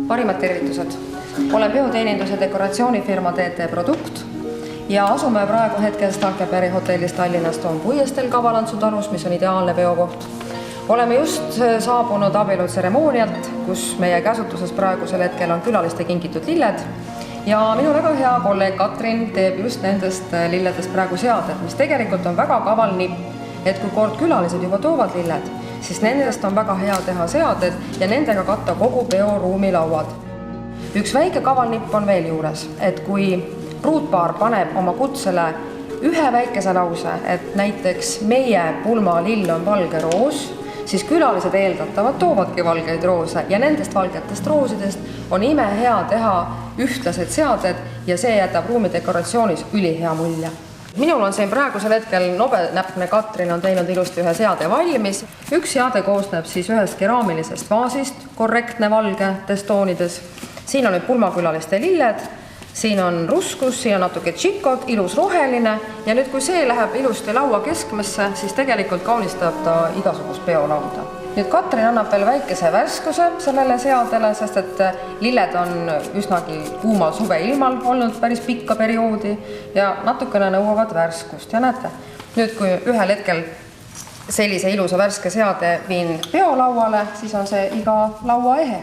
Parimad tervitused. Olen peoteeninduse dekoratsioonifirma TT Produkt ja asume praegu hetkel Stalkebergi hotellis Tallinnas Toompuiesteel Kavalantsu talus, mis on ideaalne peokoht. Oleme just saabunud abielutseremoonialt, kus meie käsutuses praegusel hetkel on külaliste kingitud lilled ja minu väga hea kolleeg Katrin teeb just nendest lilledest praegu seaded, mis tegelikult on väga kaval nipp, et kui kord külalised juba toovad lilled, siis nendest on väga hea teha seaded ja nendega katta kogu peoruumi lauad. Üks väike kaval nipp on veel juures, et kui pruutpaar paneb oma kutsele ühe väikese lause, et näiteks meie pulmalill on valge roos, siis külalised eeldatavad toovadki valgeid roose ja nendest valgetest roosidest on imehea teha ühtlased seaded ja see jätab ruumi dekoratsioonis ülihea mulje. Minul on siin praegusel hetkel nobelnäpne Katrin on teinud ilusti ühe seade valmis. Üks seade koosneb siis ühest keraamilisest vaasist, korrektne valgetes toonides. Siin on nüüd pulmakülaliste lilled, siin on ruskus, siin on natuke tšikot, ilus roheline ja nüüd kui see läheb ilusti laua keskmesse, siis tegelikult kaunistab ta igasugust peolauda. Nüüd Katrin annab veel väikese värskuse sellele seadele, sest et lilled on üsnagi kuumal suveilmal olnud päris pikka perioodi ja natukene nõuavad värskust. Ja näete, nüüd kui ühel hetkel sellise ilusa värske seade viin peolauale, siis on see iga laua ehe.